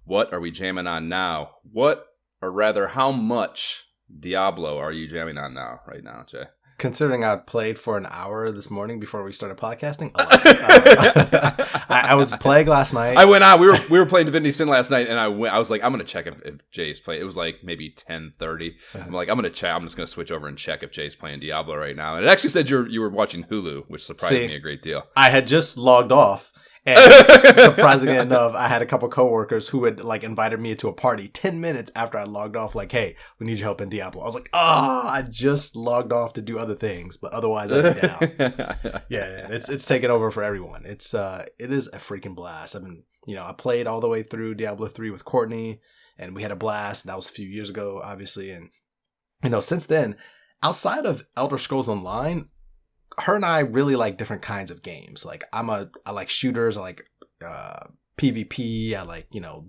What are we jamming on now? What, or rather, how much Diablo are you jamming on right now, Jay? Considering I played for an hour this morning before we started podcasting, I was playing last night. I went on. We were playing Divinity Sin last night, and I was like, I'm gonna check if Jay's playing. It was like maybe 10:30. I'm like, I'm gonna check. I'm just gonna switch over and check if Jay's playing Diablo right now. And it actually said you were watching Hulu, which surprised me a great deal. I had just logged off. And surprisingly enough, I had a couple coworkers who had like invited me to a party 10 minutes after I logged off. Like, hey, we need your help in Diablo. I was like, I just logged off to do other things, but otherwise I'd be down. Yeah, it's taken over for everyone. It is a freaking blast. I played all the way through Diablo 3 with Courtney, and we had a blast. That was a few years ago, obviously, and since then, outside of Elder Scrolls Online, her and I really like different kinds of games. Like I like shooters. I like PvP. I like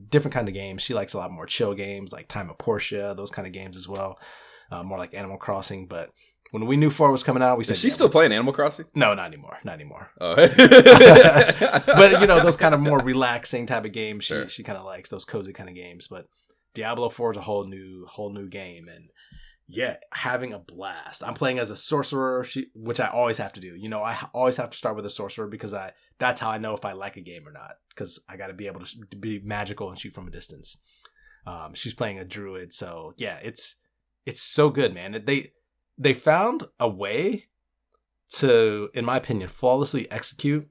different kind of games. She likes a lot more chill games like Time of Portia, those kind of games as well. More like Animal Crossing. But when we knew 4 was coming out, we said, is she still playing Animal Crossing? No, not anymore. Oh. But those kind of more relaxing type of games. She kind of likes those cozy kind of games. But Diablo 4 is a whole new game, and yeah, having a blast. I'm playing as a sorcerer, which I always have to do. I always have to start with a sorcerer because that's how I know if I like a game or not, because I got to be able to be magical and shoot from a distance. She's playing a druid, so yeah, it's so good, man. They found a way to, in my opinion, flawlessly execute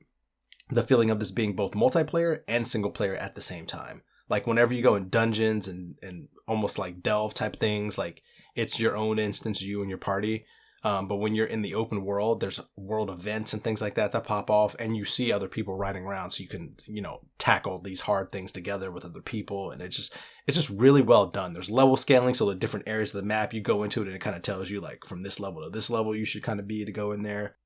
the feeling of this being both multiplayer and single player at the same time. Like whenever you go in dungeons and almost like delve type things, like it's your own instance, you and your party. But when you're in the open world, there's world events and things like that pop off, and you see other people riding around, so you can, tackle these hard things together with other people. And it's just really well done. There's level scaling, so the different areas of the map you go into it, and it kind of tells you like from this level to this level you should kind of be to go in there.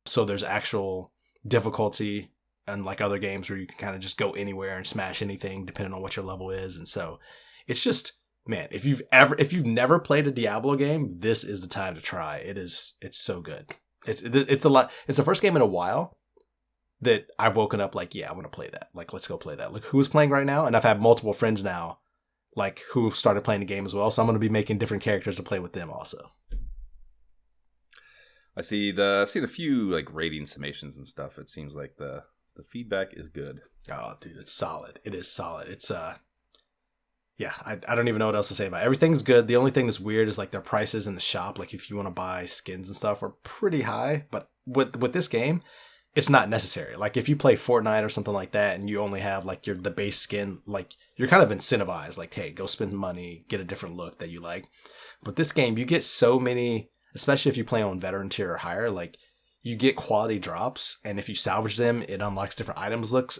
So there's actual difficulty, unlike other games where you can kind of just go anywhere and smash anything depending on what your level is. And so it's just, man, if you've never played a Diablo game, this is the time to try. It's so good. It's the first game in a while that I've woken up like, yeah, I want to play that. Like, let's go play that. Look who's playing right now. And I've had multiple friends now, like, who started playing the game as well. So I'm going to be making different characters to play with them also. I've seen a few like rating summations and stuff. It seems like the feedback is good. Oh, dude, it's solid. It is solid. It's yeah, I don't even know what else to say about it. Everything's good. The only thing that's weird is like their prices in the shop. Like if you want to buy skins and stuff are pretty high, but with this game, it's not necessary. Like if you play Fortnite or something like that and you only have like the base skin, like you're kind of incentivized, like, hey, go spend money, get a different look that you like. But this game, you get so many, especially if you play on veteran tier or higher, like you get quality drops, and if you salvage them, it unlocks different item looks.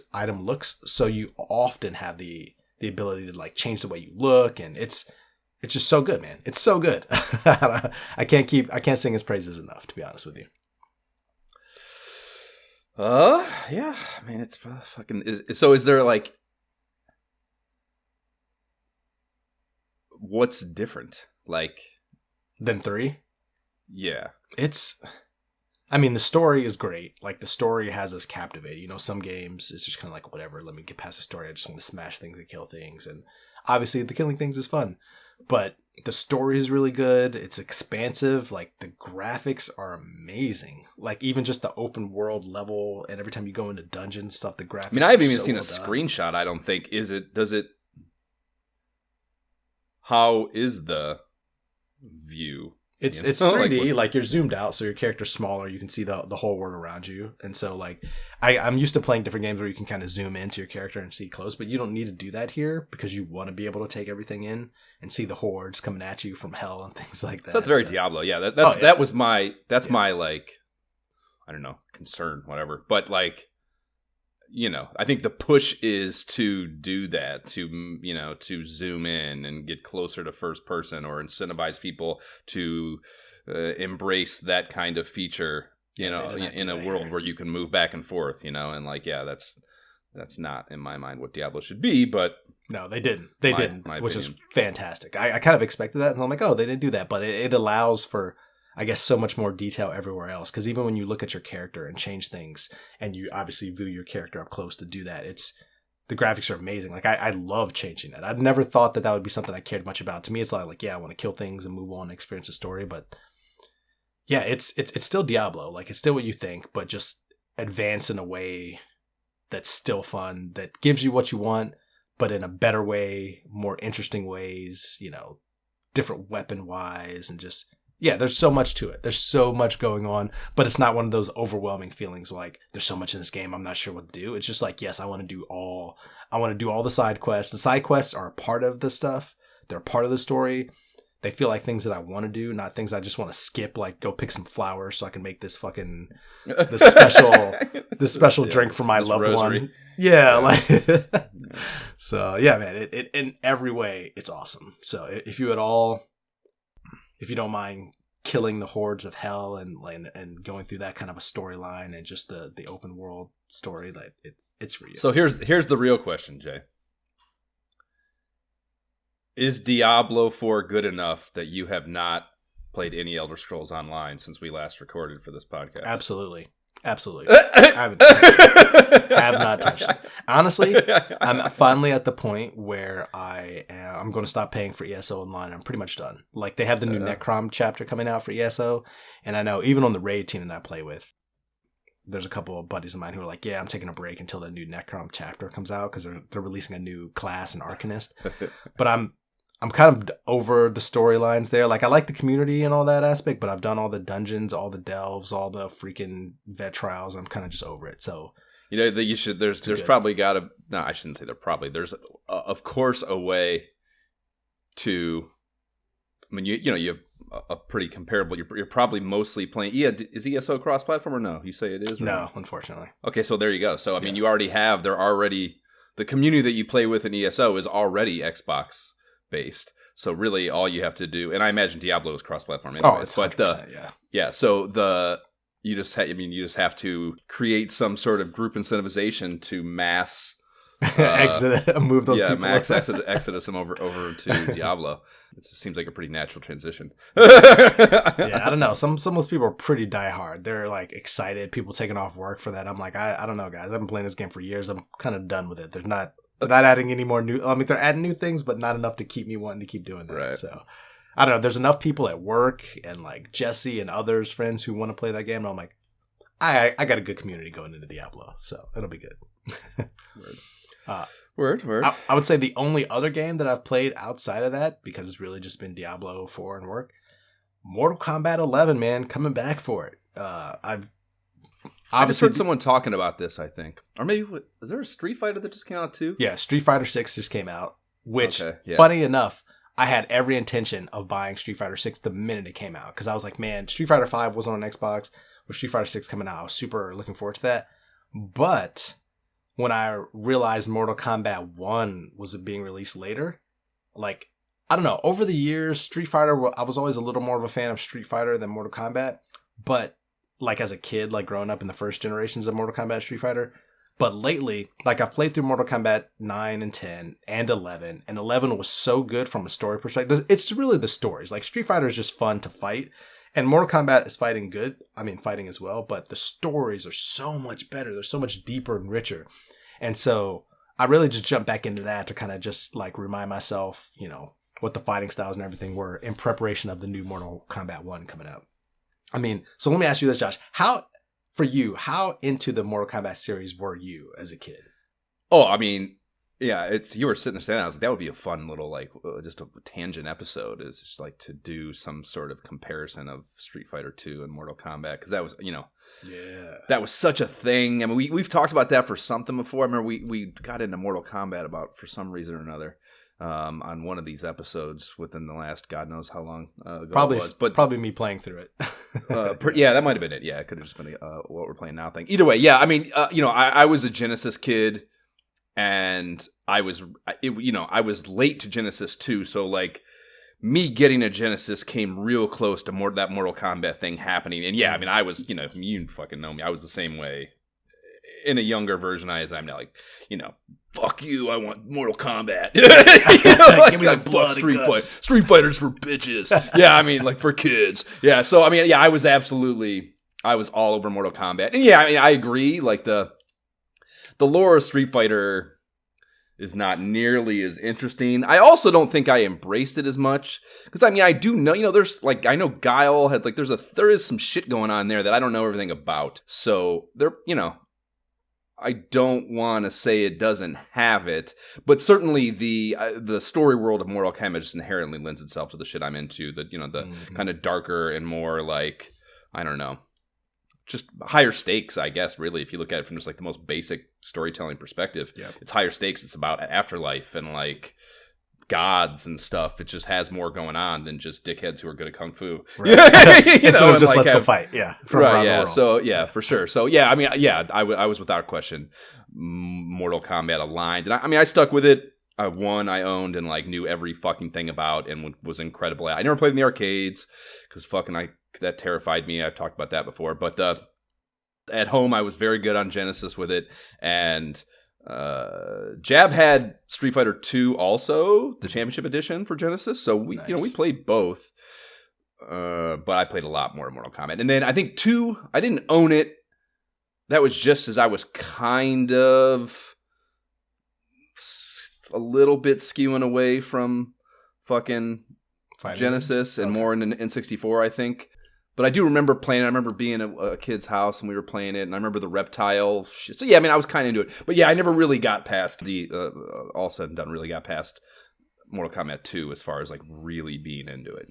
So you often have the ability to like change the way you look, and it's just so good, man. It's so good. I can't sing its praises enough, to be honest with you. Yeah. I mean, it's fucking. Is there like, what's different, like, than 3? Yeah, I mean, the story is great. Like, the story has us captivated. Some games, it's just kind of like, whatever, let me get past the story. I just want to smash things and kill things. And obviously, the killing things is fun. But the story is really good. It's expansive. Like, the graphics are amazing. Like, even just the open world level, and every time you go into dungeon stuff, the graphics. I mean, I haven't even seen a screenshot, I don't think. How is the view? It's 3D, like you're zoomed out, so your character's smaller. You can see the whole world around you. And so, like, I'm used to playing different games where you can kind of zoom into your character and see close, but you don't need to do that here because you want to be able to take everything in and see the hordes coming at you from hell and things like that. So that's very Diablo. Yeah, that's my like, I don't know, concern, whatever. But like, I think the push is to do that, to zoom in and get closer to first person, or incentivize people to embrace that kind of feature, in a world where you can move back and forth, and like, yeah, that's not in my mind what Diablo should be, but no, they didn't. They didn't, which is fantastic. I kind of expected that, and I'm like, oh, they didn't do that, but it allows for, I guess, so much more detail everywhere else. Because even when you look at your character and change things, and you obviously view your character up close to do that, the graphics are amazing. Like I love changing it. I'd never thought that would be something I cared much about. To me, it's like yeah, I want to kill things and move on and experience the story. But yeah, it's still Diablo. Like it's still what you think, but just advance in a way that's still fun, that gives you what you want, but in a better way, more interesting ways, you know, different weapon wise, and just yeah, there's so much to it. There's so much going on, but it's not one of those overwhelming feelings like there's so much in this game, I'm not sure what to do. It's just like, yes, I want to do all the side quests. The side quests are a part of the stuff. They're a part of the story. They feel like things that I want to do, not things I just want to skip, like go pick some flowers so I can make this fucking this special drink for my loved rosary. One. Yeah, like so yeah, man, it in every way it's awesome. So if you don't mind killing the hordes of hell and going through that kind of a storyline and just the open world story, that it's for you. So here's the real question, Jay. Is Diablo 4 good enough that you have not played any Elder Scrolls Online since we last recorded for this podcast? Absolutely. I have not touched it. Honestly, I'm finally at the point where I'm going to stop paying for ESO Online. I'm pretty much done. Like they have the new Necrom chapter coming out for ESO, and I know even on the raid team that I play with, there's a couple of buddies of mine who are like, yeah, I'm taking a break until the new Necrom chapter comes out because they're releasing a new class, an Arcanist. But I'm kind of over the storylines there. Like I like the community and all that aspect, but I've done all the dungeons, all the delves, all the freaking vet trials. I'm kind of just over it. So you know that you should. There's probably got to. No, I shouldn't say there. Probably there's of course a way to. I mean, you know you have a pretty comparable. You're probably mostly playing. Yeah, is ESO cross-platform or no? You say it is. Or no, unfortunately. Okay, so there you go. So I mean, you already have. The community that you play with in ESO is already Xbox based. So really all you have to do, and I imagine Diablo is cross-platform anyway. Oh, it's 100%, yeah. So you just have to create some sort of group incentivization to mass move those people. Max exodus them over to Diablo. It seems like a pretty natural transition. Yeah, I don't know. Some of those people are pretty diehard. They're like excited. People taking off work for that. I'm like, I don't know, guys. I've been playing this game for years. I'm kind of done with it. They're not adding any more new. I mean, they're adding new things, but not enough to keep me wanting to keep doing that. Right. So I don't know. There's enough people at work and like Jesse and others, friends who want to play that game. And I'm like, I got a good community going into Diablo, so it'll be good. Word. I would say the only other game that I've played outside of that, because it's really just been Diablo 4 and work, Mortal Kombat 11, man, coming back for it. I just heard someone talking about this, I think. Or maybe, is there a Street Fighter that just came out too? Yeah, Street Fighter 6 just came out, which, funny enough, I had every intention of buying Street Fighter 6 the minute it came out. Because I was like, man, Street Fighter 5 was on Xbox. With Street Fighter 6 coming out, I was super looking forward to that. But when I realized Mortal Kombat 1 was being released later, like, I don't know, over the years, Street Fighter, I was always a little more of a fan of Street Fighter than Mortal Kombat. But like as a kid, like growing up in the first generations of Mortal Kombat Street Fighter. But lately, like I've played through Mortal Kombat 9 and 10 and 11, and 11 was so good from a story perspective. It's really the stories. Like Street Fighter is just fun to fight, and Mortal Kombat is fighting as well, but the stories are so much better. They're so much deeper and richer. And so I really just jumped back into that to kind of just like remind myself, you know, what the fighting styles and everything were in preparation of the new Mortal Kombat 1 coming out. I mean, so let me ask you this, Josh. How into the Mortal Kombat series were you as a kid? Oh, I mean, yeah, you were sitting there saying that. I was like, that would be a fun little, like, just a tangent episode, is just like to do some sort of comparison of Street Fighter 2 and Mortal Kombat, because that was, you know, that was such a thing. I mean, we've talked about that for something before. I remember we got into Mortal Kombat for some reason or another. On one of these episodes within the last God knows how long ago probably it was. But probably me playing through it. Yeah, that might have been it. Yeah, it could have just been what we're playing now thing. Either way, yeah, I mean, you know, I was a Genesis kid, and I was late to Genesis too, so like me getting a Genesis came real close to that Mortal Kombat thing happening. And yeah, I mean, I was, you know, you fucking know me, I was the same way in a younger version as I'm now, like, you know, fuck you, I want Mortal Kombat. You know, like, give me the blood Street Fighters for bitches. Yeah, I mean, like, for kids. Yeah, so, I mean, yeah, I was all over Mortal Kombat. And yeah, I mean, I agree, like, the lore of Street Fighter, is not nearly as interesting. I also don't think I embraced it as much because I mean I do know there's like I know Guile had like there is some shit going on there that I don't know everything about. So there I don't want to say it doesn't have it, but certainly the story world of Mortal Kombat just inherently lends itself to the shit I'm into. The kind of darker and more like I don't know. Just higher stakes, I guess, really, if you look at it from just like the most basic storytelling perspective. Yep. It's higher stakes. It's about afterlife and like gods and stuff. It just has more going on than just dickheads who are good at kung fu. Right. So just let's go fight. Yeah. Right. Yeah. So yeah, for sure. So yeah, I mean, yeah, I was without question Mortal Kombat aligned. And I mean, I stuck with it. I owned and like knew every fucking thing about and was incredible. I never played in the arcades because that terrified me. I've talked about that before. But at home, I was very good on Genesis with it. And Jab had Street Fighter 2 also, the Championship Edition for Genesis. So we we played both. But I played a lot more Mortal Kombat. And then I think 2, I didn't own it. That was just as I was kind of a little bit skewing away from fucking Genesis and more in N64, I think. But I do remember playing it. I remember being at a kid's house and we were playing it, and I remember the reptile shit. So yeah, I mean, I was kind of into it. But yeah, I never really got past all said and done, really got past Mortal Kombat 2 as far as like really being into it,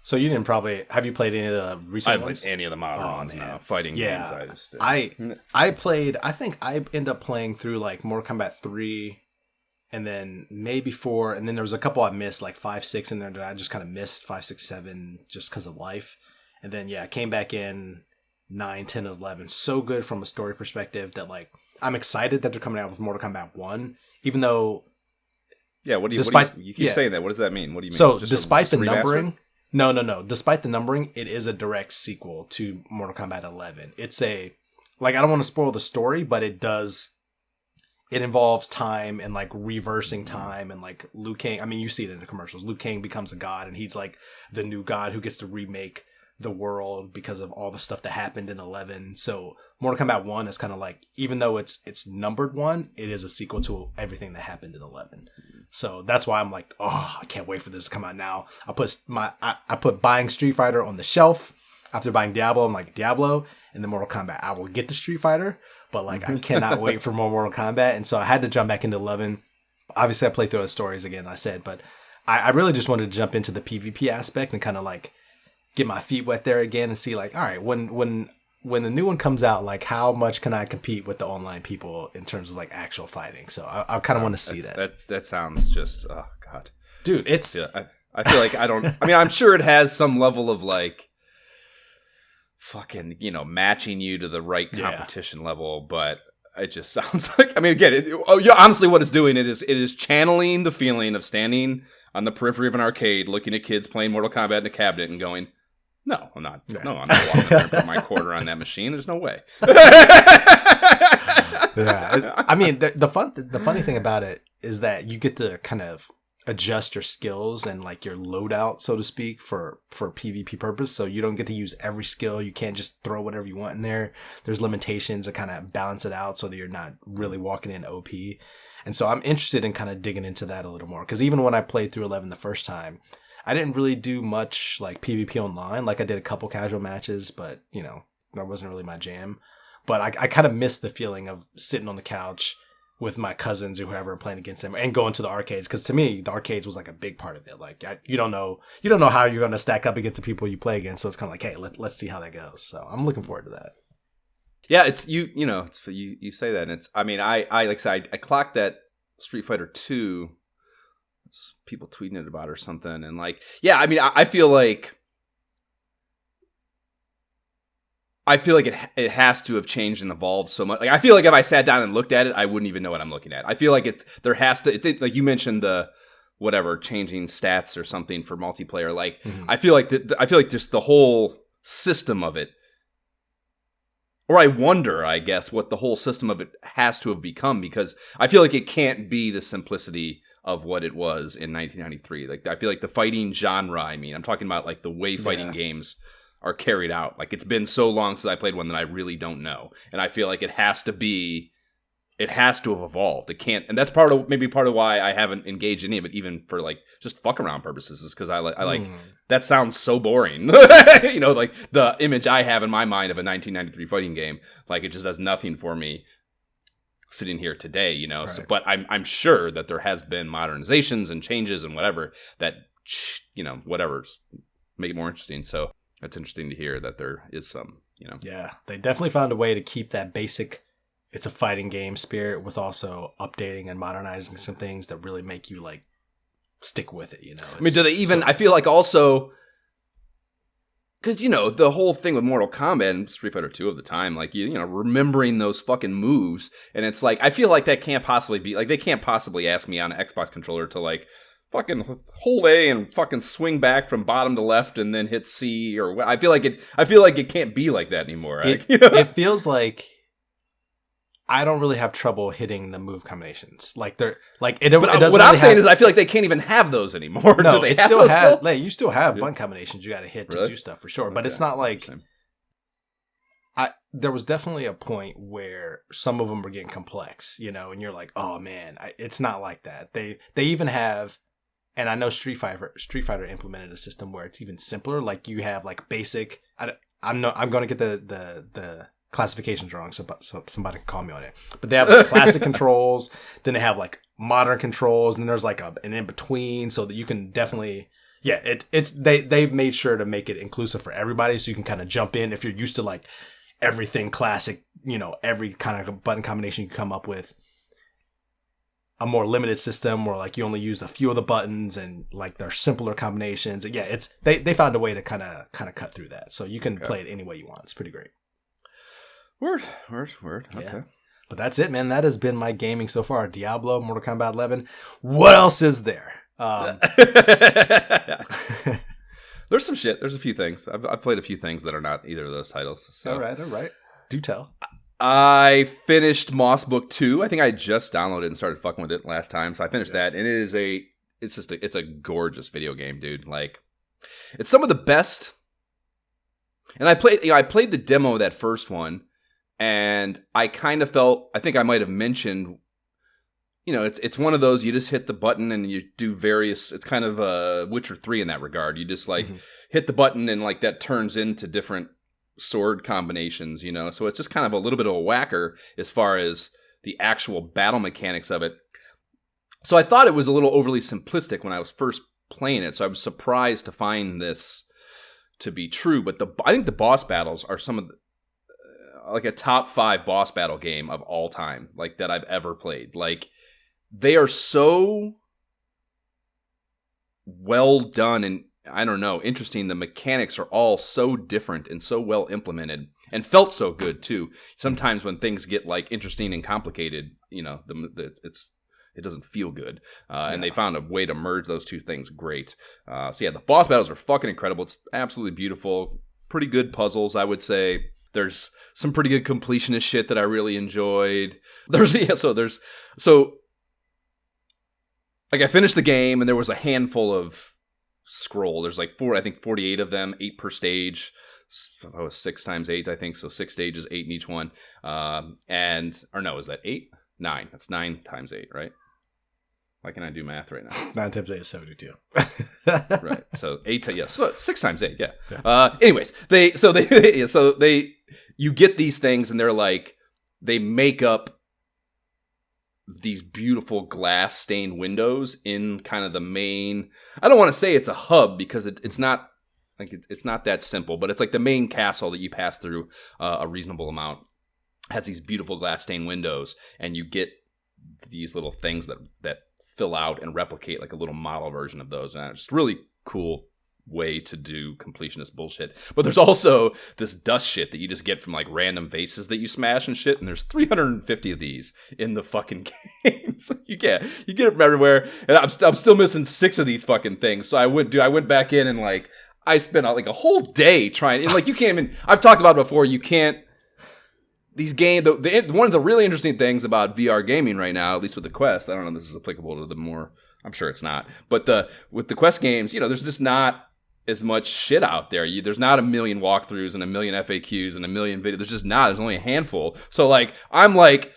So you didn't have you played any of the recent ones? I played any of the modern ones now. Fighting games. I played, I think I ended up playing through like Mortal Kombat 3 and then maybe 4, and then there was a couple I missed, like 5, 6 in there that I just kind of missed, 5, 6, 7, just because of life. And then, I came back in 9, 10, and 11. So good from a story perspective that, like, I'm excited that they're coming out with Mortal Kombat 1, even though... Yeah, you keep saying that. What does that mean? What do you mean? So, despite the numbering... No. Despite the numbering, it is a direct sequel to Mortal Kombat 11. It's a... Like, I don't want to spoil the story, but it does... It involves time and like reversing time and like Liu Kang. I mean, you see it in the commercials. Liu Kang becomes a god and he's like the new god who gets to remake the world because of all the stuff that happened in 11. So Mortal Kombat 1 is kind of like, even though it's numbered 1, it is a sequel to everything that happened in 11. So that's why I'm like, oh, I can't wait for this to come out now. I put buying Street Fighter on the shelf. After buying Diablo, I'm like, Diablo and then Mortal Kombat. I will get the Street Fighter, but like I cannot wait for more Mortal Kombat. And so I had to jump back into 11. Obviously, I played through the stories again, I said, but I really just wanted to jump into the PvP aspect and kind of like get my feet wet there again and see like, all right, when the new one comes out, like how much can I compete with the online people in terms of like actual fighting? So I kind of want to see that. That sounds just, oh God. Dude, it's... Yeah, I feel like I mean, I'm sure it has some level of like, fucking, matching you to the right competition level, but it just sounds like, I mean, again, honestly, what it's doing, it is channeling the feeling of standing on the periphery of an arcade, looking at kids playing Mortal Kombat in a cabinet and going, no, I'm not. Yeah. No, I'm not walking there and put my quarter on that machine. There's no way. Yeah, I mean, the funny thing about it is that you get to kind of adjust your skills and like your loadout, so to speak, for PvP purpose. So you don't get to use every skill. You can't just throw whatever you want in there. There's limitations to kind of balance it out so that you're not really walking in OP. And so I'm interested in kind of digging into that a little more. Because even when I played through 11 the first time, I didn't really do much like PvP online. Like I did a couple casual matches, but that wasn't really my jam. But I kind of missed the feeling of sitting on the couch with my cousins or whoever and playing against them and going to the arcades. Because to me, the arcades was like a big part of it. Like you don't know how you're going to stack up against the people you play against. So it's kind of like, hey, let's see how that goes. So I'm looking forward to that. Yeah, it's you say that, and it's, I mean, I like I said, I clocked that Street Fighter 2, people tweeting it about or something, and like, yeah, I mean, I feel like it has to have changed and evolved so much. Like, I feel like if I sat down and looked at it, I wouldn't even know what I'm looking at. I feel like it's like you mentioned the whatever changing stats or something for multiplayer. Like, I feel like just the whole system of it. Or I wonder, I guess, what the whole system of it has to have become, because I feel like it can't be the simplicity of what it was in 1993. Like, I feel like the fighting genre, I mean, I'm talking about like the way fighting games are carried out. Like, it's been so long since I played one that I really don't know. And I feel like it has to be it has to have evolved. It can't, and that's maybe part of why I haven't engaged in any of it, even for like just fuck around purposes, is because I like that sounds so boring. You know, like the image I have in my mind of a 1993 fighting game, like it just does nothing for me sitting here today. You know, so, but I'm sure that there has been modernizations and changes and whatever that, you know, whatever's make it more interesting. So that's interesting to hear that there is some, you know. Yeah, they definitely found a way to keep that basic, it's a fighting game spirit with also updating and modernizing some things that really make you like stick with it, you know. I mean, do they even, I feel like also, because, you know, the whole thing with Mortal Kombat and Street Fighter 2 of the time, like, you know, remembering those fucking moves, and it's like, I feel like that can't possibly be, like, they can't possibly ask me on an Xbox controller to, like, fucking hold A and fucking swing back from bottom to left and then hit C, or I feel like it can't be like that anymore. It feels like I don't really have trouble hitting the move combinations. Like they're like it. But what really I'm saying is, I feel like they can't even have those anymore. No, it still has. Like, you still have button combinations you got to hit to do stuff for sure. But it's not like there was definitely a point where some of them were getting complex, you know, and you're like, oh man, it's not like that. They even have. And I know Street Fighter implemented a system where it's even simpler. Like you have like basic. I'm going to get the classifications wrong, so somebody can call me on it. But they have like classic controls. Then they have like modern controls, and then there's like an in between, so that you can definitely. Yeah, they've made sure to make it inclusive for everybody, so you can kind of jump in if you're used to like everything classic. You know, every kind of button combination you can come up with. A more limited system where like you only use a few of the buttons and like they're simpler combinations. And yeah, it's they found a way to kind of cut through that, so you can play it any way you want. It's pretty great. Word. Okay. Yeah. But that's it, man. That has been my gaming so far. Diablo, Mortal Kombat 11. What else is there? There's some shit. There's a few things. I've played a few things that are not either of those titles. So. All right. Do tell. I finished Moss Book 2. I think I just downloaded it and started fucking with it last time. So I finished that, and it's a gorgeous video game, dude. Like, it's some of the best. And I played the demo of that first one, and I kind of felt, I think I might have mentioned, you know, it's one of those, you just hit the button and you do various, it's kind of Witcher 3 in that regard. You just like hit the button and like that turns into different sword combinations, you know, so it's just kind of a little bit of a whacker as far as the actual battle mechanics of it. So I thought it was a little overly simplistic when I was first playing it, so I was surprised to find this to be true. But I think the boss battles are some of the, like a top 5 boss battle game of all time, like that I've ever played. Like they are so well done and I don't know, interesting. The mechanics are all so different and so well implemented and felt so good too. Sometimes when things get like interesting and complicated, you know, it doesn't feel good. And they found a way to merge those two things great. So yeah, the boss battles are fucking incredible. It's absolutely beautiful. Pretty good puzzles, I would say. There's some pretty good completionist shit that I really enjoyed. So like I finished the game and there was a handful of scroll. There's like 48 of them, 8 per stage. 6 times 8, I think. So 6 stages, 8 in each one. Is that 8? 9. That's 9 times 8, right? Why can't I do math right now? 9 times 8 is 72. Right. So 8 so 6 times 8, yeah. Anyways, you get these things and they're like, they make up these beautiful glass stained windows in kind of the main, I don't want to say it's a hub because it's not like it's not that simple, but it's like the main castle that you pass through a reasonable amount has these beautiful glass stained windows, and you get these little things that fill out and replicate like a little model version of those, and it's just really cool way to do completionist bullshit. But there's also this dust shit that you just get from like random vases that you smash and shit, and there's 350 of these in the fucking game. So you get it from everywhere, and I'm still missing 6 of these fucking things. So I went back in and like I spent like a whole day trying, and like you can't even, I've talked about it before, you can't, these games, one of the really interesting things about VR gaming right now, at least with the Quest, I don't know if this is applicable to the more, I'm sure it's not, but with the Quest games, you know, there's just not as much shit out there. There's not a million walkthroughs and a million FAQs and a million videos. There's only a handful. So like, I'm like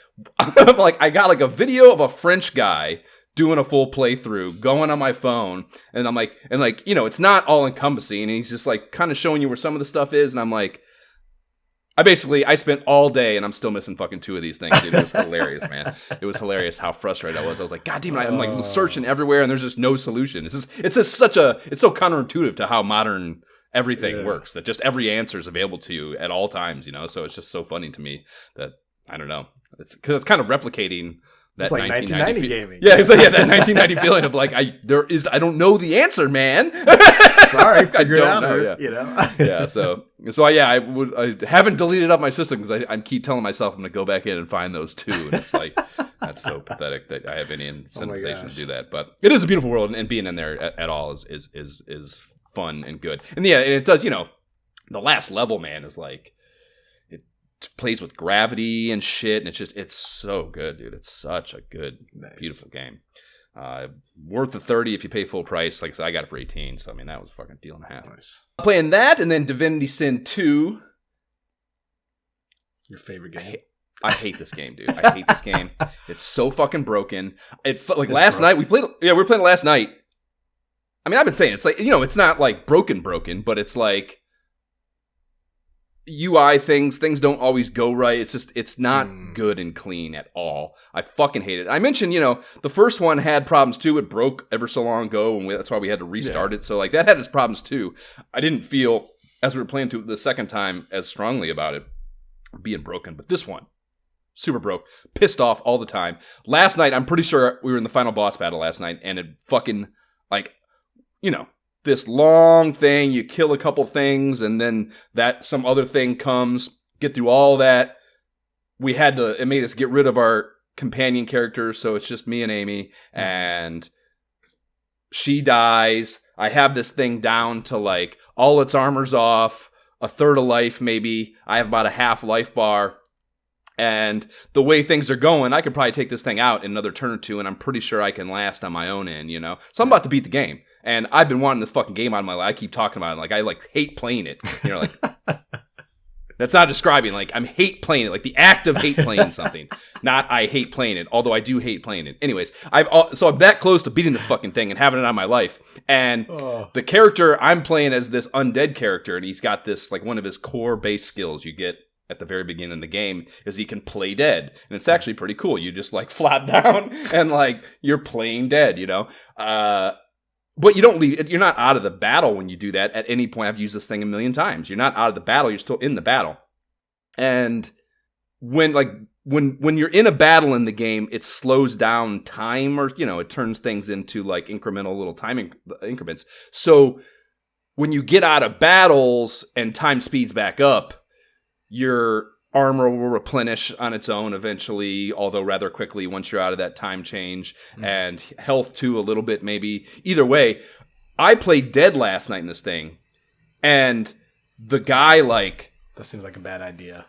like, I got like a video of a French guy doing a full playthrough, going on my phone, and I'm like, it's not all encompassing, and he's just like kind of showing you where some of the stuff is, and I'm like, I spent all day, and I'm still missing fucking 2 of these things, dude. It was hilarious, man. It was hilarious how frustrated I was. I was like, God damn it, I'm like searching everywhere, and there's just no solution. It's so counterintuitive to how modern everything works, that just every answer is available to you at all times, so it's just so funny to me that, I don't know, it's because it's kind of replicating that, it's like 1990 gaming. Yeah, it's like that 1990 feeling of like, I don't know the answer, man. Sorry, figure it out. Yeah, so I haven't deleted up my system because I keep telling myself I'm gonna go back in and find those 2, and it's like that's so pathetic that I have any incentivization to do that. But it is a beautiful world, and being in there at all is fun and good. And and it does. The last level, man, is like, plays with gravity and shit, and it's so good, dude. It's such a good, beautiful game. Worth the 30 if you pay full price. Like I said, I got it for 18, so I mean that was a fucking deal and a half. Nice. Playing that, and then Divinity Sin 2. Your favorite game? I hate this game, dude. I hate this game. It's so fucking broken. Last night we played. Yeah, we were playing it last night. I mean, I've been saying it's like, it's not like broken, but it's like UI things don't always go right. It's not good and clean at all. I fucking hate it. I mentioned, the first one had problems too. It broke ever so long ago, and that's why we had to restart it. So like that had its problems too. I didn't feel, as we were playing through the second time, as strongly about it being broken. But this one, super broke, pissed off all the time. Last night, I'm pretty sure we were in the final boss battle last night, and it fucking, like, this long thing, you kill a couple things, and then some other thing comes, get through all that. It made us get rid of our companion characters, so it's just me and Amy, and she dies. I have this thing down to like, all its armor's off, a third of life maybe. I have about a half life bar. And the way things are going, I could probably take this thing out in another turn or 2, and I'm pretty sure I can last on my own end, So I'm about to beat the game. And I've been wanting this fucking game out of my life. I keep talking about it. Like, I hate playing it. Like, that's not describing. Like, I'm hate playing it. Like, the act of hate playing something. Not I hate playing it, although I do hate playing it. Anyways, I'm that close to beating this fucking thing and having it on my life. And the character I'm playing as this undead character, and he's got this, like, one of his core base skills you get at the very beginning of the game is he can play dead, and it's actually pretty cool. You just like flop down and like you're playing dead, but you don't leave. You're not out of the battle when you do that at any point. I've used this thing a million times. You're not out of the battle. You're still in the battle. And when you're in a battle in the game, it slows down time, or it turns things into like incremental little time increments. So when you get out of battles and time speeds back up, your armor will replenish on its own eventually, although rather quickly once you're out of that time change, and health too a little bit maybe. Either way, I played dead last night in this thing, and the guy that seems like a bad idea.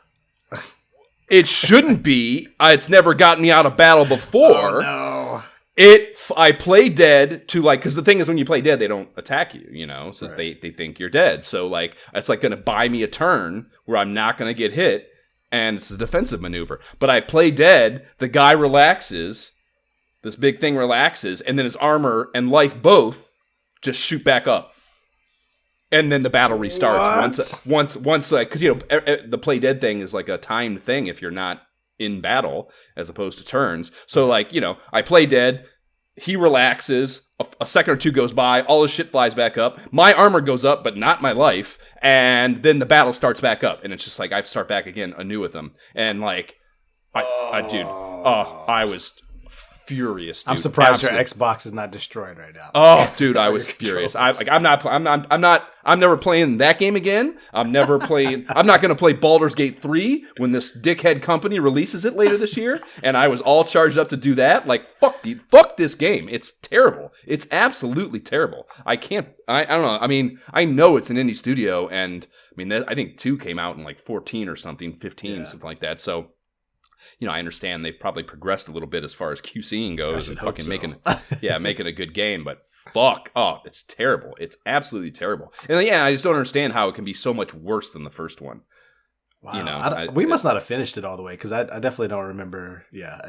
It shouldn't be. It's never gotten me out of battle before. Oh, no. I play dead to because the thing is when you play dead, they don't attack you, so right. they think you're dead. So it's like going to buy me a turn where I'm not going to get hit, and it's a defensive maneuver. But I play dead, the guy relaxes, this big thing relaxes, and then his armor and life both just shoot back up. And then the battle restarts once because the play dead thing is like a timed thing if you're not in battle as opposed to turns. So I play dead, he relaxes, a second or 2 goes by, all his shit flies back up, my armor goes up but not my life, and then the battle starts back up, and it's just like I start back again anew with him, and I was furious, dude. I'm surprised your Xbox is not destroyed right now. Oh, dude, I was furious. I'm never playing that game again. I'm not going to play Baldur's Gate 3 when this dickhead company releases it later this year. And I was all charged up to do that. Fuck this game. It's terrible. It's absolutely terrible. I don't know. I mean, I know it's an indie studio, and I mean, I think 2 came out in 14 or something, 15, something like that. So, I understand they've probably progressed a little bit as far as QCing goes and fucking making a good game, but fuck, it's terrible. It's absolutely terrible. And I just don't understand how it can be so much worse than the first one. Wow. We must not have finished it all the way because I definitely don't remember. Yeah.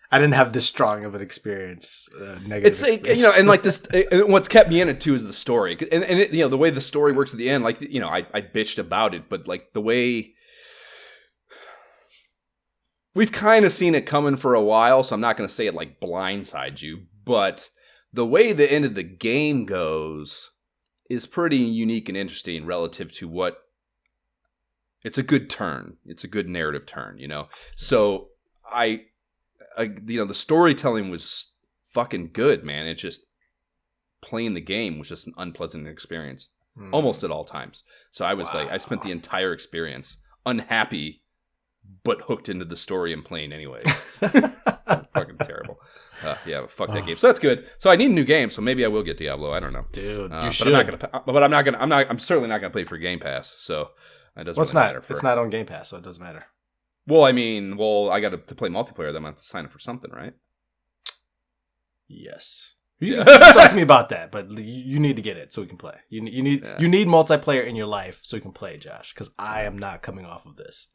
I didn't have this strong of an experience, negative experience. And like this, what's kept me in it too is the story. And it, the way the story works at the end, like, I bitched about it, but like the way we've kind of seen it coming for a while, so I'm not going to say it like blindsides you, but the way the end of the game goes is pretty unique and interesting relative to what it's a good turn. It's a good narrative turn, So the storytelling was fucking good, man. It just playing the game was just an unpleasant experience almost at all times. So I was I spent the entire experience unhappy, but hooked into the story and playing anyway. Fucking terrible. Fuck that game. So that's good. So I need a new game. So maybe I will get Diablo. I don't know, dude. You should. I'm certainly not gonna play for Game Pass. So it doesn't. Well, matter. It's not on Game Pass, so it doesn't matter. Well, I got to play multiplayer. Then I have to sign up for something, right? Yes. You talk to me about that, but you need to get it so we can play. You need multiplayer in your life so you can play, Josh, because I am not coming off of this.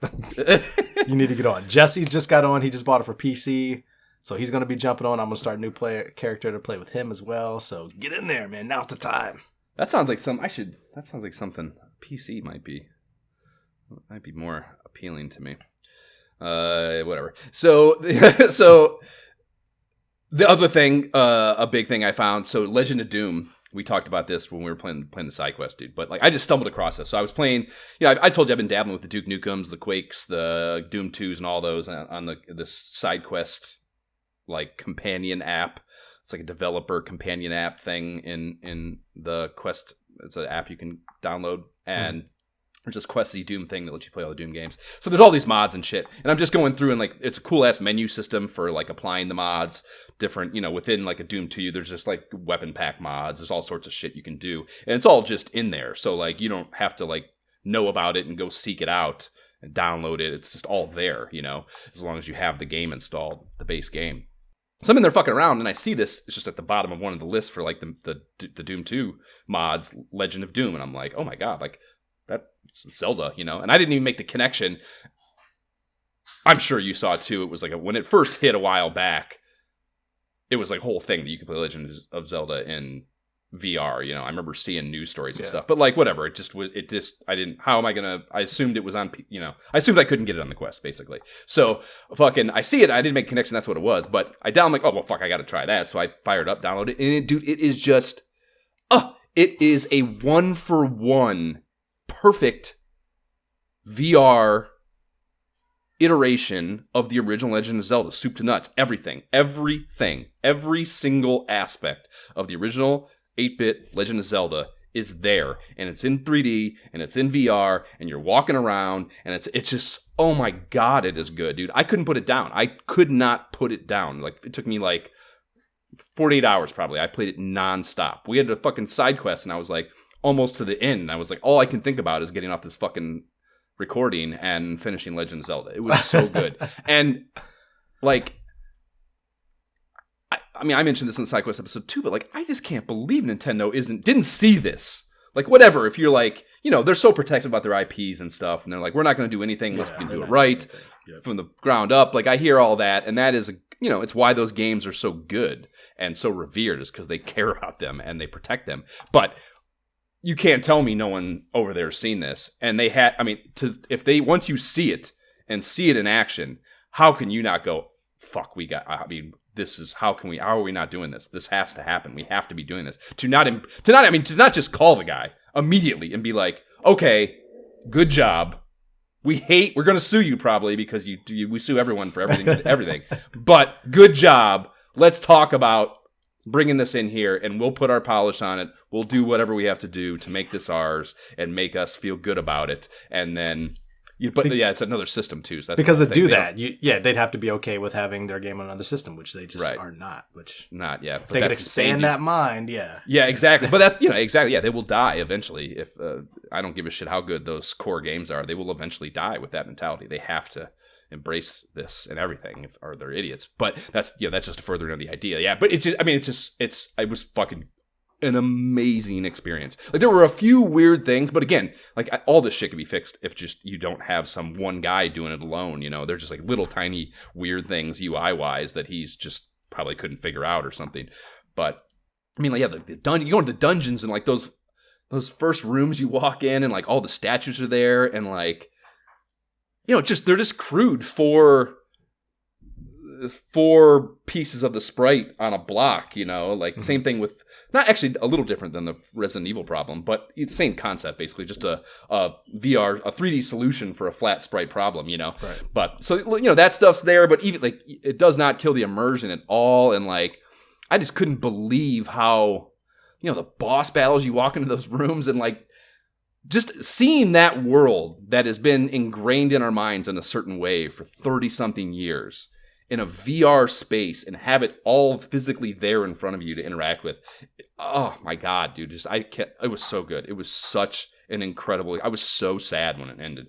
You need to get on. Jesse just got on. He just bought it for PC, so he's going to be jumping on. I'm going to start a new character to play with him as well, so get in there, man. Now's the time. That sounds like something PC might be more appealing to me. Whatever. So the other thing, a big thing I found. So Legend of Doom. We talked about this when we were playing the side quest, dude. But like, I just stumbled across this. So I was playing. I told you I've been dabbling with the Duke Nukems, the Quakes, the Doom 2s, and all those on this side quest like companion app. It's like a developer companion app thing in the Quest. It's an app you can download and. There's this Questy Doom thing that lets you play all the Doom games. So there's all these mods and shit. And I'm just going through and like, it's a cool ass menu system for like applying the mods. Different, within like a Doom 2, there's just like weapon pack mods. There's all sorts of shit you can do. And it's all just in there. So like, you don't have to like know about it and go seek it out and download it. It's just all there, as long as you have the game installed, the base game. So I'm in there fucking around and I see this. It's just at the bottom of one of the lists for like the Doom 2 mods, Legend of Doom. And I'm like, oh my God, like, that's Zelda, and I didn't even make the connection. I'm sure you saw it too. It was like when it first hit a while back, it was like a whole thing that you could play Legend of Zelda in VR. I remember seeing news stories and stuff, but like whatever. I assumed it was on, I assumed I couldn't get it on the Quest basically. So I see it. I didn't make a connection. That's what it was, but I'm like, oh, well, fuck, I got to try that. So I fired up, downloaded it. And it is just, it is a 1-for-1 perfect VR iteration of the original Legend of Zelda, soup to nuts, everything, every single aspect of the original 8-bit Legend of Zelda is there, and it's in 3D, and it's in VR, and you're walking around, and it's just, oh my God, it is good, dude. I couldn't put it down. I could not put it down. Like, it took me like 48 hours probably. I played it nonstop. We had a fucking side quest, and I was like, almost to the end. I was like, all I can think about is getting off this fucking recording and finishing Legend of Zelda. It was so good. And like, I mentioned this in the side quest episode too, but like, I just can't believe Nintendo didn't see this. Like, whatever, if you're like, they're so protective about their IPs and stuff, and they're like, we're not going to do anything unless we can do it right from the ground up. Like, I hear all that, and that is, it's why those games are so good and so revered, is because they care about them and they protect them. But you can't tell me no one over there has seen this. And they had, once you see it and see it in action, how can you not go, fuck, how are we not doing this? This has to happen. We have to be doing this. To not just call the guy immediately and be like, okay, good job. We're going to sue you probably because we sue everyone for everything, but good job. Let's talk about bringing this in here, and we'll put our polish on it. We'll do whatever we have to do to make this ours and make us feel good about it. And then, it's another system too. So that's because to do that, they'd have to be okay with having their game on another system, which they just are not. If they could expand that mind, yeah, exactly. But that's exactly. Yeah, they will die eventually. If I don't give a shit how good those core games are, they will eventually die with that mentality. They have to embrace this and everything, or they're idiots. But that's just a furthering of the idea. Yeah, but it's just, I was fucking an amazing experience. Like, there were a few weird things, but again, like, all this shit could be fixed if just you don't have some one guy doing it alone, you know? They're just like little tiny weird things UI-wise that he's just probably couldn't figure out or something. But I mean, like, yeah, you go into the dungeons and like those first rooms you walk in and like all the statues are there and like, you know, just they're just crude for 4 pieces of the sprite on a block, you know, like same thing with, not actually a little different than the Resident Evil problem, but it's same concept, basically just a VR, a 3D solution for a flat sprite problem, you know. Right. But so, you know, that stuff's there, but even like it does not kill the immersion at all. And like, I just couldn't believe how, you know, the boss battles, you walk into those rooms and like just seeing that world that has been ingrained in our minds in a certain way for 30 something years in a VR space and have it all physically there in front of you to interact with. Oh my God, dude. Just, it was so good. It was such an incredible, I was so sad when it ended.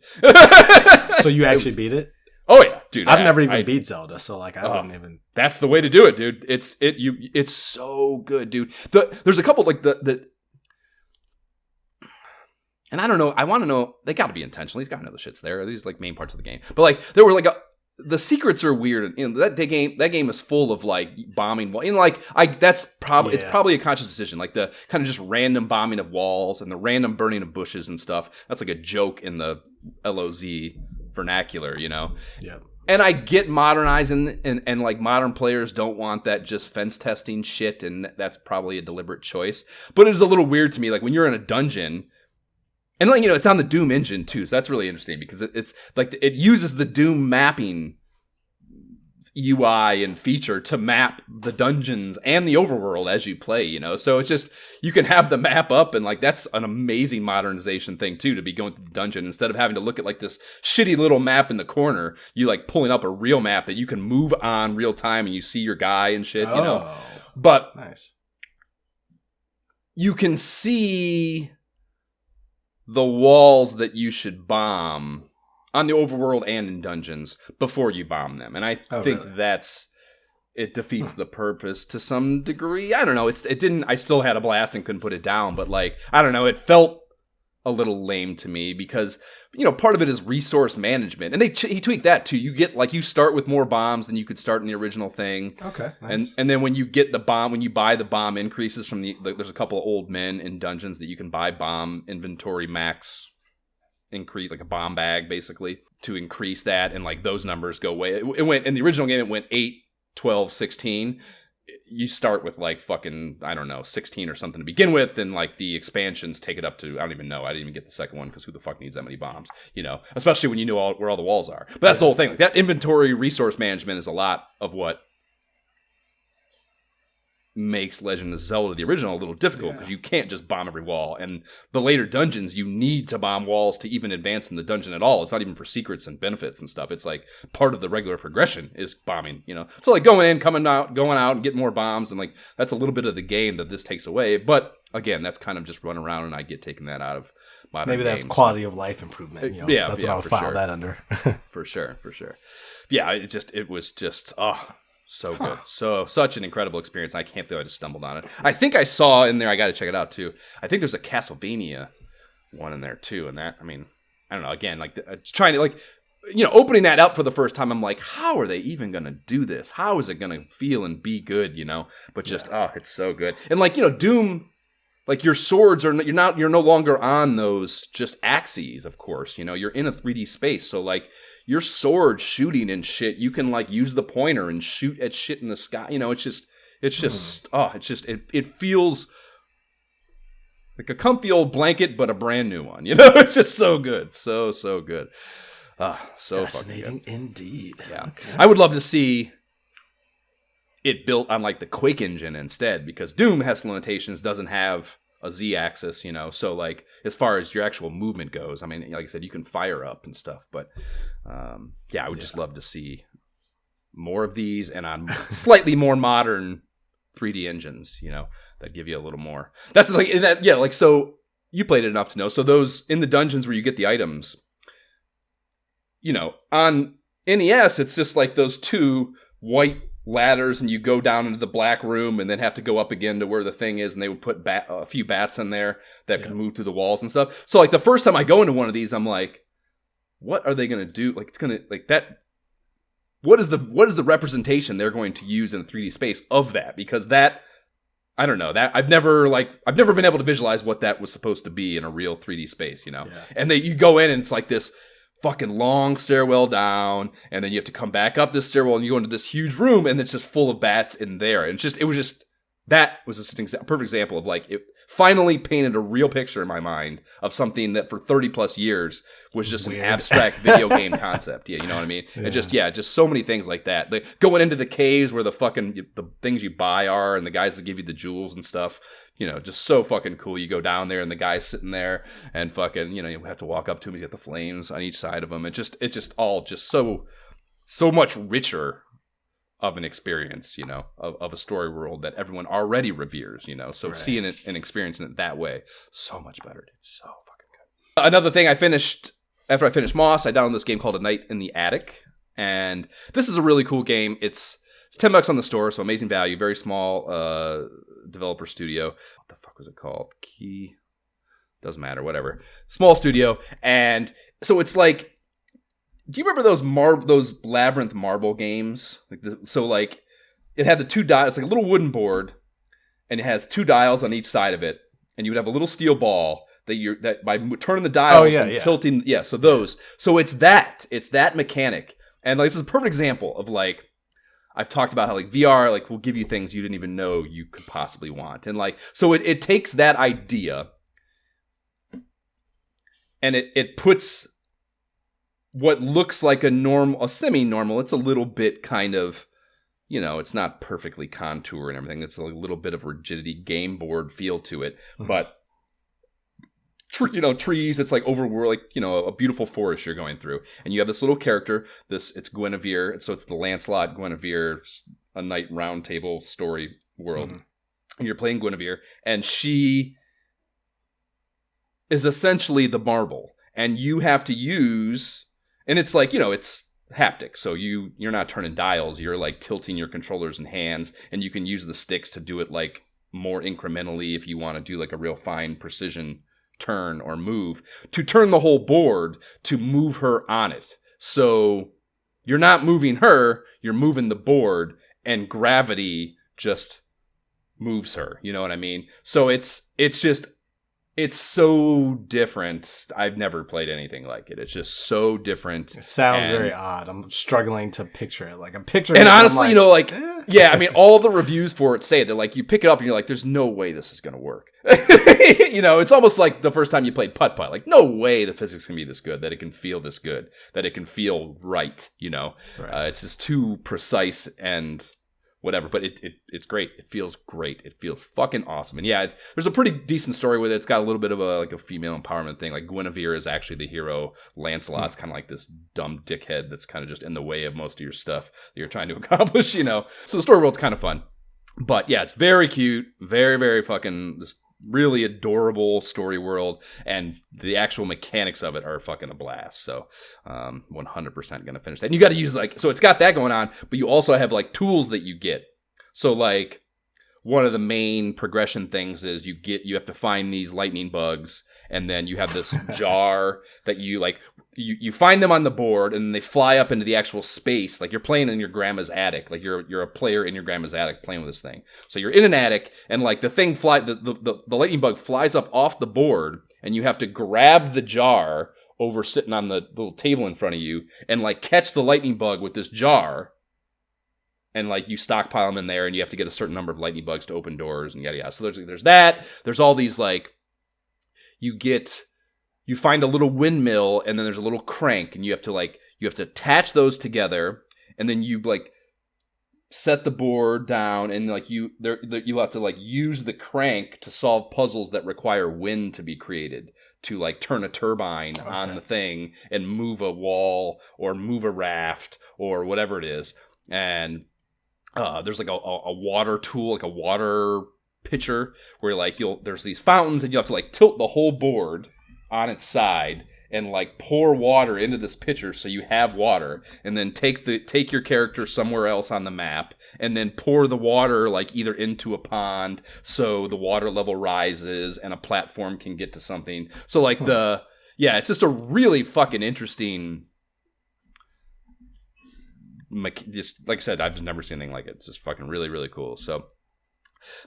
So you actually beat it? Oh yeah, dude. I've never even beat Zelda, so like I wouldn't even. That's the way to do it, dude. It's so good, dude. There's a couple like the and I don't know, I want to know, they got to be intentional. He's got to know the shit's there. These like main parts of the game. But like there were like the secrets are weird, and that game is full of like bombing, and like it's probably a conscious decision, like the kind of just random bombing of walls and the random burning of bushes and stuff. That's like a joke in the LOZ vernacular, you know. Yeah. And I get modernizing, and like modern players don't want that just fence testing shit, and that's probably a deliberate choice. But it is a little weird to me, like when you're in a dungeon. And like, you know, it's on the Doom engine too, so that's really interesting because it's like it uses the Doom mapping UI and feature to map the dungeons and the overworld as you play, you know. So it's just, you can have the map up, and like that's an amazing modernization thing too, to be going through the dungeon instead of having to look at like this shitty little map in the corner. You like pulling up a real map that you can move on real time and you see your guy and shit, you know. But nice. You can see the walls that you should bomb on the overworld and in dungeons before you bomb them. And I think it defeats the purpose to some degree. I don't know. It didn't, I still had a blast and couldn't put it down, but like, I don't know. It felt a little lame to me because, you know, part of it is resource management. And he tweaked that too. You get like, you start with more bombs than you could start in the original thing. Okay. Nice. And then when you get the bomb, when you buy the bomb increases from there's a couple of old men in dungeons that you can buy bomb inventory max increase, like a bomb bag basically, to increase that. And like those numbers go away. It went in the original game, it went 8, 12, 16. You start with like fucking, I don't know, 16 or something to begin with, and like the expansions take it up to, I don't even know. I didn't even get the second one because who the fuck needs that many bombs, you know? Especially when you know where all the walls are. But that's the whole thing. Like that inventory resource management is a lot of what makes Legend of Zelda, the original, a little difficult because you can't just bomb every wall. And the later dungeons, you need to bomb walls to even advance in the dungeon at all. It's not even for secrets and benefits and stuff. It's like part of the regular progression is bombing, you know? So like going in, going out and getting more bombs, and like that's a little bit of the game that this takes away. But again, that's kind of just run around, and I get taken that out of modern Maybe that's games. quality of life improvement. You know? Yeah, that's what I'll file that under. For sure. Yeah, it was just so good. So such an incredible experience. I can't believe I just stumbled on it. I think I saw in there, I got to check it out too. I think there's a Castlevania one in there too. And that, I mean, I don't know, again, like trying to like, you know, opening that up for the first time, I'm like, how are they even going to do this? How is it going to feel and be good, you know? But just, it's so good. And like, you know, Doom, like your swords you're no longer on those just axes, of course, you know, you're in a 3D space. So like your sword shooting and shit, you can like use the pointer and shoot at shit in the sky. You know, it feels like a comfy old blanket, but a brand new one, you know, it's just so good. So good. So fascinating indeed. Yeah. Okay. I would love to see it built on like the Quake engine instead, because Doom has limitations, doesn't have a Z-axis, you know, so like as far as your actual movement goes, I mean, like I said, you can fire up and stuff, but I would just love to see more of these and on slightly more modern 3D engines, you know, that give you a little more. That's the thing, that, yeah, like, so you played it enough to know, so those in the dungeons where you get the items, you know, on NES, it's just like those two white ladders, and you go down into the black room and then have to go up again to where the thing is, and they would put a few bats in there that could move through the walls and stuff. So like the first time I go into one of these, I'm like, what are they going to do? Like it's going to like that. What is the representation they're going to use in a 3D space of that? Because that, I don't know, that I've never been able to visualize what that was supposed to be in a real 3D space, you know? Yeah. And you go in and it's like this fucking long stairwell down, and then you have to come back up this stairwell and you go into this huge room, and it's just full of bats in there. And that was just a perfect example of like, it finally painted a real picture in my mind of something that for 30 plus years was just weird. An abstract video game concept. Yeah, you know what I mean? Yeah. And just so many things like that. Like going into the caves where the things you buy are, and the guys that give you the jewels and stuff, you know, just so fucking cool. You go down there and the guy's sitting there and fucking, you know, you have to walk up to him. He's got the flames on each side of him. It's just all just so much richer of an experience, you know, of a story world that everyone already reveres, you know. So right. Seeing it and experiencing it that way, so much better, dude. So fucking good. Another thing after I finished Moss, I downloaded this game called A Night in the Attic. And this is a really cool game. It's $10 on the store, so amazing value, very small developer studio. What the fuck was it called? Key? Doesn't matter, whatever. Small studio. And so it's like, do you remember those Labyrinth marble games? It had the 2 dials. It's like a little wooden board, and it has 2 dials on each side of it, and you would have a little steel ball that by turning the dials and tilting. Yeah, so those. So it's that mechanic, and like this is a perfect example of like I've talked about how like VR like will give you things you didn't even know you could possibly want, and like so it takes that idea, and it puts what looks like a semi-normal, it's a little bit kind of, you know, it's not perfectly contour and everything. It's a little bit of rigidity game board feel to it. Mm-hmm. But, trees, it's like overworld, like, you know, a beautiful forest you're going through. And you have this little character, it's Guinevere. So it's the Lancelot, Guinevere, a knight round table story world. Mm-hmm. And you're playing Guinevere. And she is essentially the marble. And you have to use... And it's like, you know, it's haptic. So you're not turning dials. You're like tilting your controllers and hands. And you can use the sticks to do it like more incrementally if you want to do like a real fine precision turn or move. To turn the whole board to move her on it. So you're not moving her. You're moving the board. And gravity just moves her. You know what I mean? So it's so different. I've never played anything like it. It's just so different. It sounds very odd. I'm struggling to picture it. Like I'm picturing and it. And honestly, you know, like, yeah, I mean, all the reviews for it say that, like, you pick it up and you're like, there's no way this is going to work. You know, it's almost like the first time you played putt-putt. Like, no way the physics can be this good, that it can feel this good, that it can feel right, you know. Right. It's just too precise and... whatever, but it's great. It feels great. It feels fucking awesome. And yeah, there's a pretty decent story with it. It's got a little bit of a female empowerment thing. Like Guinevere is actually the hero. Lancelot's kind of like this dumb dickhead that's kind of just in the way of most of your stuff that you're trying to accomplish, you know. So the story world's kind of fun. But yeah, it's very cute. Very, very fucking just really adorable story world, and the actual mechanics of it are fucking a blast. So 100% gonna finish that. And you got to use like, so it's got that going on, but you also have like tools that you get. So like one of the main progression things is you have to find these lightning bugs, and then you have this jar that you like you find them on the board, and they fly up into the actual space. Like you're playing in your grandma's attic. Like you're a player in your grandma's attic playing with this thing. So you're in an attic, and like the thing the lightning bug flies up off the board, and you have to grab the jar over sitting on the little table in front of you, and like catch the lightning bug with this jar. And like you stockpile them in there, and you have to get a certain number of lightning bugs to open doors and yada yada. So there's that. There's all these like you find a little windmill, and then there's a little crank, and you have to attach those together, and then you like set the board down, and like you have to like use the crank to solve puzzles that require wind to be created to like turn a turbine on the thing and move a wall or move a raft or whatever it is. And there's like a water tool, like a water pitcher, where like there's these fountains, and you have to like tilt the whole board on its side and like pour water into this pitcher so you have water, and then take your character somewhere else on the map, and then pour the water like either into a pond so the water level rises and a platform can get to something. So like it's just a really fucking interesting. Just like I said, I've just never seen anything like it. It's just fucking really, really cool. So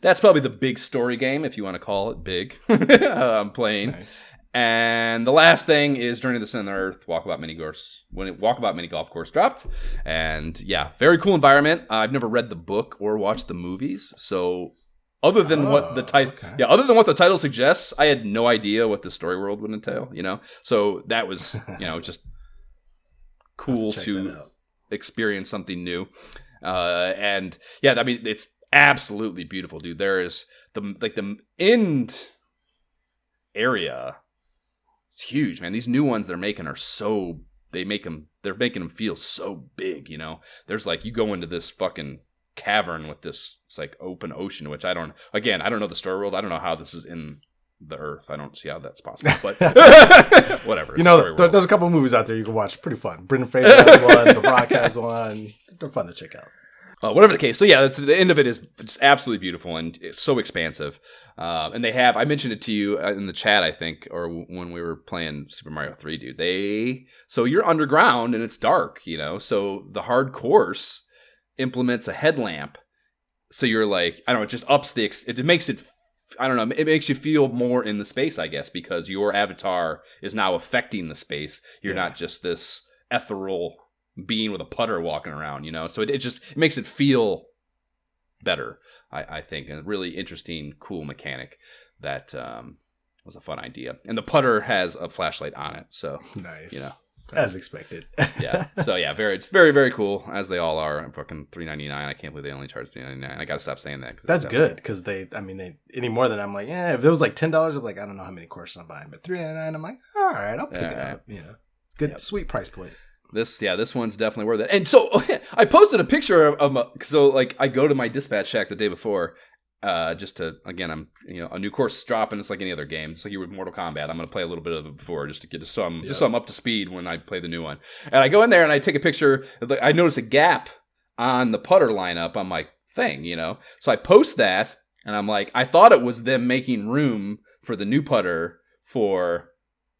that's probably the big story game, if you want to call it big. I'm playing. Nice. And the last thing is Journey to the Center of the Earth, Walkabout Mini Golf Course dropped. And yeah, very cool environment. I've never read the book or watched the movies. So other than what the title suggests, I had no idea what the story world would entail, So that was, just cool to experience something new. And yeah, I mean, it's absolutely beautiful, dude. There is the end area. It's huge, man. These new ones they're making are they're making them feel so big, There's like, you go into this fucking cavern with this, it's like open ocean, which I don't know the story world. I don't know how this is in the Earth. I don't see how that's possible, but whatever. There's a couple of movies out there you can watch. Pretty fun. Brendan Fraser has one. The Rock has one. They're fun to check out. Whatever the case. So yeah, the end of it is just absolutely beautiful and it's so expansive. And I mentioned it to you in the chat, I think, or when we were playing Super Mario 3, dude. So you're underground and it's dark, so the hard course implements a headlamp. So you're like, I don't know, it just ups it makes it, I don't know, it makes you feel more in the space, I guess, because your avatar is now affecting the space. You're not just this ethereal being with a putter walking around, So it makes it feel better, I think. And a really interesting, cool mechanic that was a fun idea. And the putter has a flashlight on it, so nice. As expected. Yeah. So yeah, it's very, very cool, as they all are. I'm fucking $3.99. I can't believe they only charge $3.99. I gotta stop saying that. That's good, because they any more than I'm like, if it was like $10, I'm like, I don't know how many courses I'm buying, but $3.99, I'm like, all right, I'll pick it up. Good, sweet price point. This one's definitely worth it. And so I posted a picture of I go to my dispatch shack the day before, just to, again, I'm, a new course dropping. It's like any other game. It's like you with Mortal Kombat. I'm going to play a little bit of it before just to get so I'm up to speed when I play the new one. And I go in there and I take a picture. I notice a gap on the putter lineup on my thing, So I post that and I'm like, I thought it was them making room for the new putter for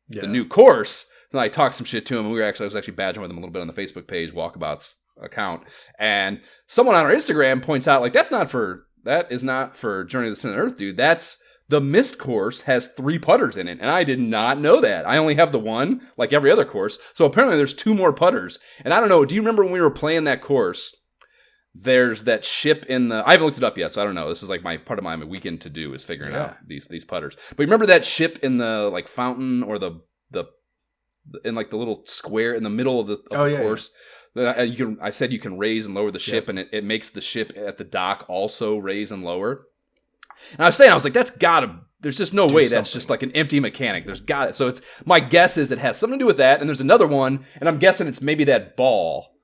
the new course. And I talked some shit to him. I was actually badgering with him a little bit on the Facebook page, Walkabout's account. And someone on our Instagram points out, like, that is not for Journey to the Center of the Earth, dude. That's the Mist course has 3 putters in it. And I did not know that. I only have the one, like every other course. So apparently there's 2 more putters. And I don't know. Do you remember when we were playing that course? There's that ship in the... I haven't looked it up yet, so I don't know. This is like part of my weekend to do is figuring out these putters. But remember that ship in the like fountain or the in like the little square in the middle of the course? Yeah. I said you can raise and lower the ship, and it makes the ship at the dock also raise and lower. And I was like, that's gotta... There's just no way that's just like an empty mechanic. There's got it. So it's my guess is it has something to do with that, and there's another one, and I'm guessing it's maybe that ball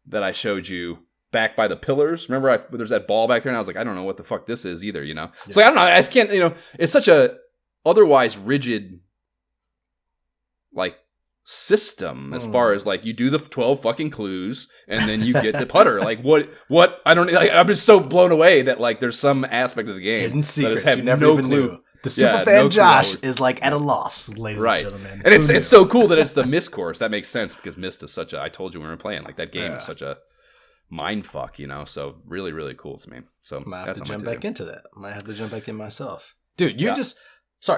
that I showed you back by the pillars. Remember, there's that ball back there, and I was like, I don't know what the fuck this is either, Yeah. So I don't know. I just can't, it's such a otherwise rigid, like, system as far as like you do the 12 fucking clues and then you get the putter. Like what I don't like, I'm just so blown away that like there's some aspect of the game hidden secrets you never even knew. The superfan Josh is like at a loss, ladies and gentlemen. And it's so cool that it's the Mist course. That makes sense because Mist is such a, I told you when we were playing, like that game is such a mind fuck, so really, really cool to me. So might have to jump back into that. Might have to jump back in myself. Dude,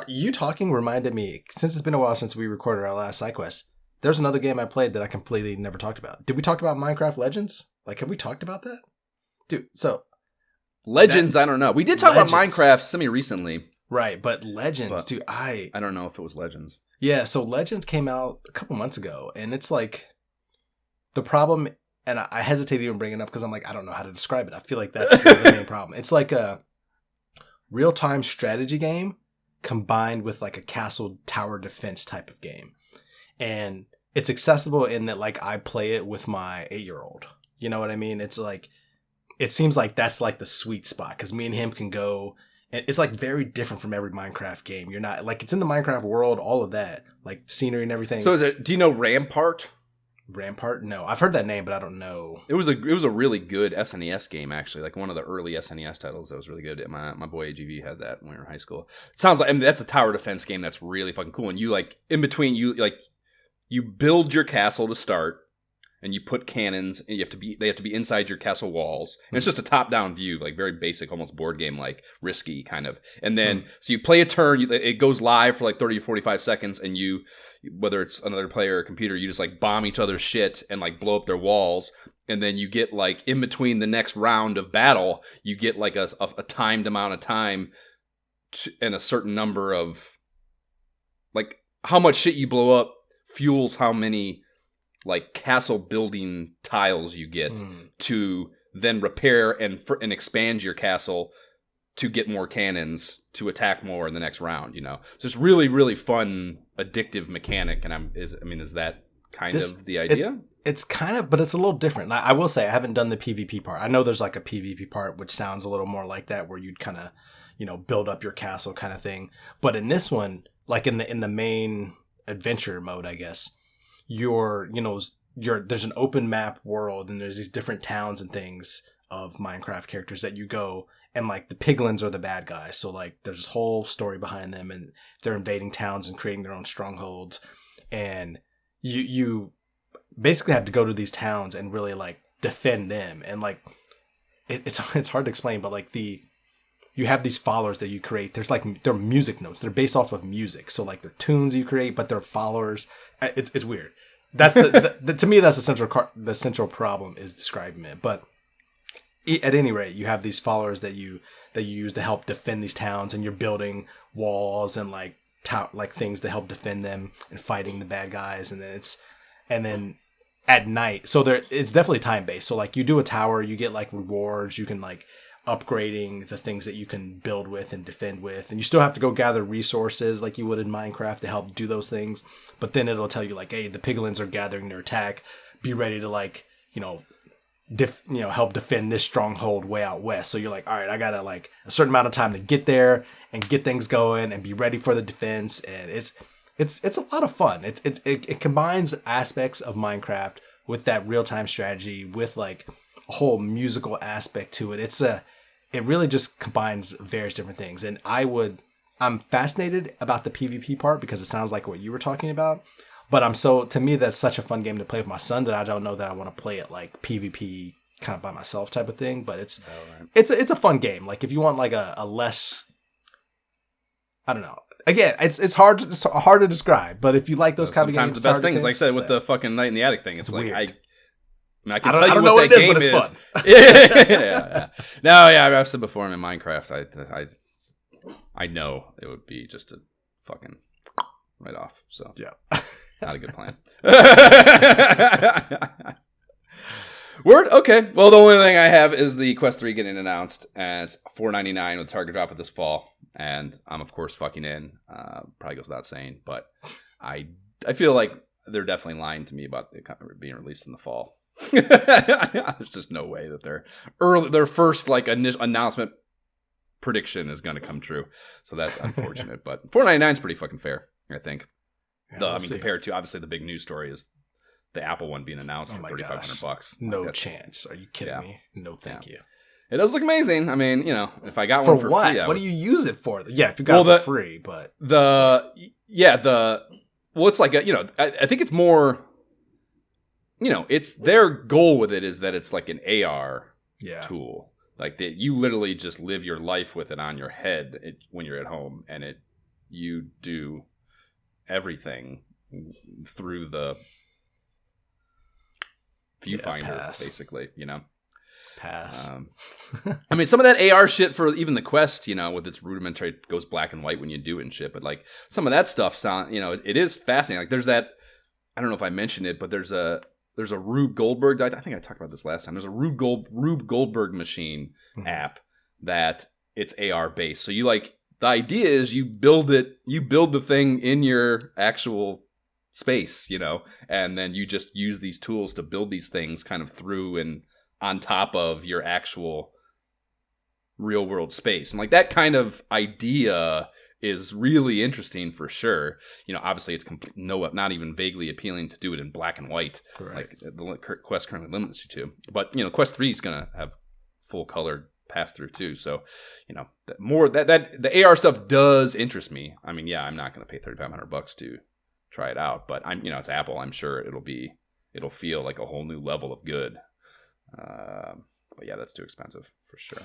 you talking reminded me, since it's been a while since we recorded our last side quest, there's another game I played that I completely never talked about. Did we talk about Minecraft Legends? Like, have we talked about that? Dude, so... Legends, I don't know. We did talk about Minecraft semi-recently. Right, but Legends, dude, I don't know if it was Legends. Yeah, so Legends came out a couple months ago, and it's like... The problem, and I hesitate to even bring it up because I'm like, I don't know how to describe it. I feel like that's the main problem. It's like a real-time strategy game combined with like a castle tower defense type of game. And it's accessible in that like I play it with my 8-year-old. You know what I mean? It's like, it seems like that's like the sweet spot because me and him can go it's like very different from every Minecraft game. You're not like, it's in the Minecraft world, all of that, like scenery and everything. So do you know Rampart? Rampart? No, I've heard that name, but I don't know. It was a really good SNES game, actually. Like one of the early SNES titles that was really good. My boy AGV had that when we were in high school. It sounds like, I mean, that's a tower defense game that's really fucking cool. And you like in between, you build your castle to start, and you put cannons, and they have to be inside your castle walls. And it's just a top-down view, like very basic, almost board game, like risky kind of. And then so you play a turn, it goes live for like 30 or 45 seconds, and whether it's another player or a computer, you just like bomb each other's shit and like blow up their walls. And then you get like in between the next round of battle, you get like a timed amount of time and a certain number of like how much shit you blow up fuels how many like castle building tiles you get to then repair and expand your castle to get more cannons to attack more in the next round, you know. So it's really, really fun, addictive mechanic. And is that kind of the idea? It's kind of, but it's a little different. I will say I haven't done the PvP part. I know there's like a PvP part, which sounds a little more like that, where you'd kind of, you know, build up your castle kind of thing. But in this one, like in the main adventure mode, I guess, there's an open map world, and there's these different towns and things of Minecraft characters that you go, and like the piglins are the bad guys. So like there's this whole story behind them, and they're invading towns and creating their own strongholds, and you basically have to go to these towns and really like defend them. And like it's hard to explain, but like you have these followers that you create. There's like, they're music notes. They're based off of music. So like they're tunes you create, but they're followers. It's weird. That's to me, that's the central problem is describing it. But at any rate, you have these followers that you use to help defend these towns, and you're building walls and like things to help defend them and fighting the bad guys. And then at night, so it's definitely time based. So like you do a tower, you get like rewards. You can like upgrading the things that you can build with and defend with, and you still have to go gather resources like you would in Minecraft to help do those things. But then it'll tell you like, hey, the piglins are gathering their attack, be ready to like, help defend this stronghold way out west. So you're like, all right, I gotta like a certain amount of time to get there and get things going and be ready for the defense. And it's a lot of fun. It combines aspects of Minecraft with that real-time strategy with like a whole musical aspect to it. It really just combines various different things. And I'm fascinated about the PvP part because it sounds like what you were talking about. But to me, that's such a fun game to play with my son that I don't know that I want to play it like PvP kind of by myself type of thing. But it's a fun game. Like if you want like a less, I don't know. Again, it's hard to describe. But if you like those kind of games, sometimes the best thing is like I said with the fucking Night in the Attic thing. It's like weird. I can tell you what that game is. Fun. Yeah. No, yeah, I've said before. I'm in Minecraft. I know it would be just a fucking right off. So yeah, not a good plan. Word. Okay. Well, the only thing I have is the Quest 3 getting announced, and it's $4.99 with target drop it this fall, and I'm of course fucking in. Probably goes without saying, but I feel like they're definitely lying to me about it being released in the fall. There's just no way that their first like announcement prediction is going to come true. So that's unfortunate. But $4.99 is pretty fucking fair, I think. Yeah, compared to obviously the big news story is the Apple one being announced for $3,500. No chance. Are you kidding me? No, thank you. It does look amazing. I mean, if I got one for what? free, what do you use it for? Yeah, if you got it for free, but it's like I think it's more. It's their goal with it is that it's like an AR tool. Like that you literally just live your life with it on your head when you're at home, and you do everything through the viewfinder, basically, Pass. I mean, some of that AR shit for even the Quest, with its rudimentary, it goes black and white when you do it and shit, but like some of that stuff it is fascinating. Like there's that, I don't know if I mentioned it, but there's a Rube Goldberg. I think I talked about this last time. There's a Rube Goldberg machine app that it's AR based. So the idea is you build the thing in your actual space, and then you just use these tools to build these things kind of through and on top of your actual real world space. And like that kind of idea is really interesting for sure. Obviously it's not even vaguely appealing to do it in black and white. Correct. Like the Quest currently limits you to. But Quest 3 is gonna have full color pass through too. So the AR stuff does interest me. I mean, I'm not gonna pay $3,500 to try it out, but it's Apple. I'm sure it'll feel like a whole new level of good. But that's too expensive for sure.